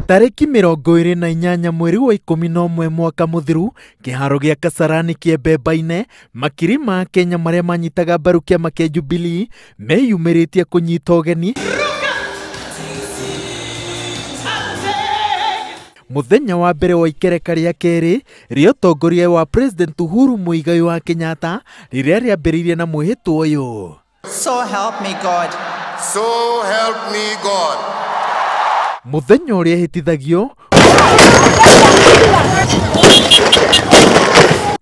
Tariki 28 mweri wa 11 mwaka muthiru kiharo gia Kasarani Kiembe-Mbaine makiri ma Kenya maria manyitaga mbaru kiama kia Jubilee meyumiritie kunyita ugeni muthenya wa mbere wa ikereka ria keri rio tongoria wa President Uhuru Muigai wa Kenyatta riria riambiririe na mwihito uyu. So help me God. So help me God. Muthenya uria hitithagio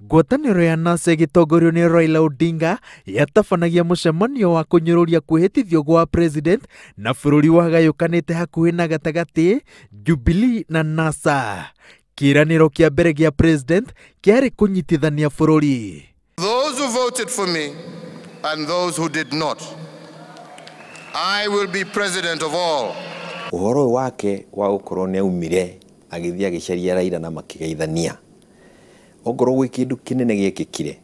ngwataniro ya NASA gitongorio ni Raila Odinga yatabanagia mucemanio wa kunyururia kwihitithio gwa president na bururi wa gayukanite hakuhi na gatagati Jubilee na NASA. Kiraniro kia mbere gia president kiari kunyitithania bururi. Those who voted for me and those who did not, I will be president of all. Uhoro wake wa ukorwo ni aumire agithia gicaria Raila na makigeithania. Ogoro gwi kindu kinene giekikire.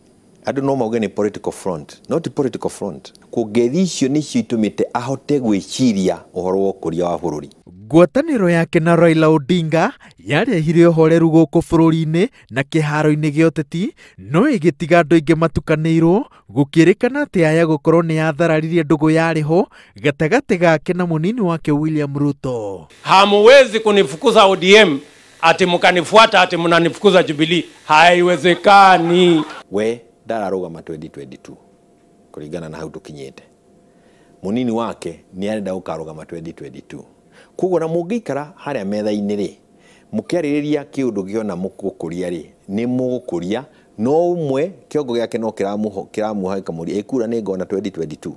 Andu no mauge ni political front, not political front. Kugethi icio nicio itumite ahote gwiciria uhoro wa ukuria wa bururi. Ngwataniro yake na Raila Odinga yarehire uhoreru guku bururi-ini na kiharo-ini gia uteti no igitiga andu ingi matukanirwo gukirikana ati aya gukorwo ni yathararirie ndugu yariho gatagati gake na munini wake William Ruto. Hamuwezi kunifukuza ODM ati mukanifuata ati mnanifukuza Jubilee, haiwezekani. We ndararugama 2022 kuringana na hau tukinyite. Munini wake ni arenda ukarugama 2022. Kugo na mugikara haria metha-ini ri mukiaririria kiundu giona mugukuria ri ni mugukuria no umwe kiongo giake no kiramuha kamuri ekura ni ngona 2022.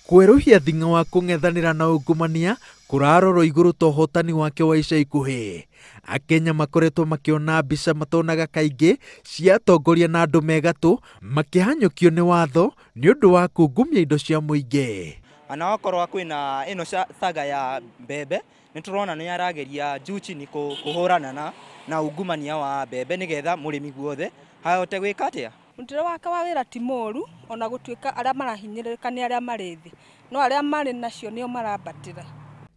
Kweruhia thinga wa kung'ethanira na ungumania kurarorwo iguru to hotani wake wa ica ikuhi. Akenya makoretwo makiona mbica matonaga kaingi cia atongoria na andu megatu makihanyukio ni watho ni undu wa kungumia indo cia muingi. Ana okorwa kwina ino saga ya mbembe niturona ni arageria juchi ni kuhurana na ungumania wa mbembe nigetha murimi guothe hahote gwika atia. Mutire wake wa wira ti moru ona gutuika aria marahinyirika ni aria marithi no aria mari nacio nio marabatira.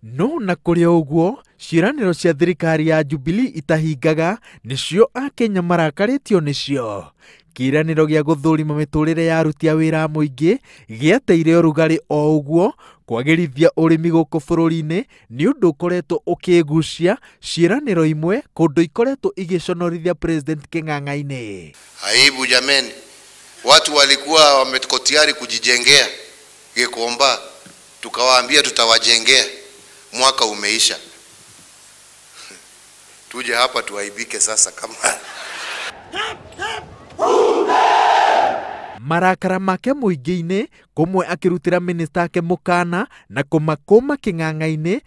No na kuria uguo ciraniro cia thirikari ya Jubilee itahingaga nicio Akenya marakaritio nicio. Kiraniro gia guthurima miturire ya aruti a wira muingi giateire urugari o uguo kwagirithia urimi guku bururi-ini ni undu ukoretwo ukigucia ciraniro imwe kundu ikoretwo igiconorithia president king'ang'a-ini. Aibu jameni, watu walikuwa wameko tayari kujijengea Gikomba, tukawaambia tutawajengea, mwaka umeisha. Tuje hapa tuaibike sasa kama marakara make muingi-ini kumwe akirutira minister ake mukana na kumakuma king'ang'a-ini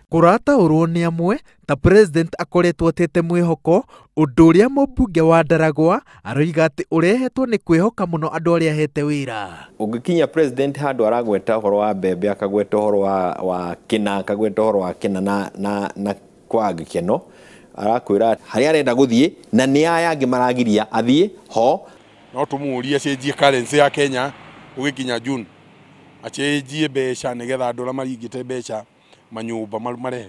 kurataurwo ni amwe ta president akoretwo atete mwihoko undu uria mubunge wa Ndaragwa aroiga ati urehetwo ni kwihoka muno andu aria hete wira. Ungikinya president handu aragweta uhoro wa mbembe akagweta uhoro wa kina akagweta uhoro wa kina na kwa gikeno arakwira hari arenda guthie na ni aya angi maragiria athie ho. No tumuurie cenjie currency ya Kenya ugikinya June acenjie mbeca nigetha andu aria maringite mbeca manyumba marehe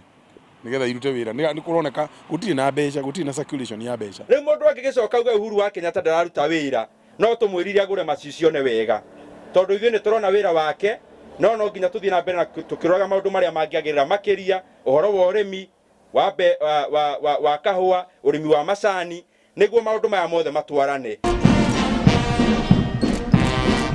nigetha irute wira ni kuroneka gutiri na mbeca gutiri na circulation ya mbeca. Riu mundu angigicoka uga Uhuru wa Kenyatta ndararuta wira no tumwiririe agure macicio ne wega tondu ithuĩ ni turona wira wake no nginya tuthie na mbere na tukiroga maundu maria mangiagirira makiria uhoro wa urimi wa kahua urimi wa macani niguo maundu maya mothe matwarane.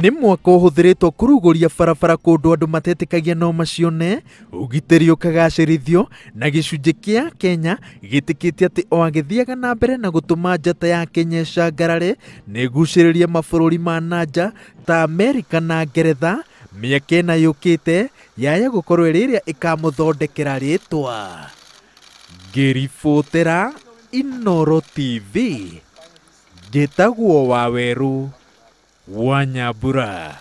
Ni mwaka uhuthiritwo kuruguria barabara kundu andu matetikagia no macione ugitiri ukagacirithio na gicunji kia Kenya gitikitie ati o agithiaga na mbere na gutuma njata ya Kenya cangarare niguciriria mabururi ma nanja ta Amerika na Ngeretha miaka ina yukite yaya gukorwo iriria ikamuthondekera ritwa. Ngiribotera Inooro TV, Gitagwo Waweru wa Nyambura.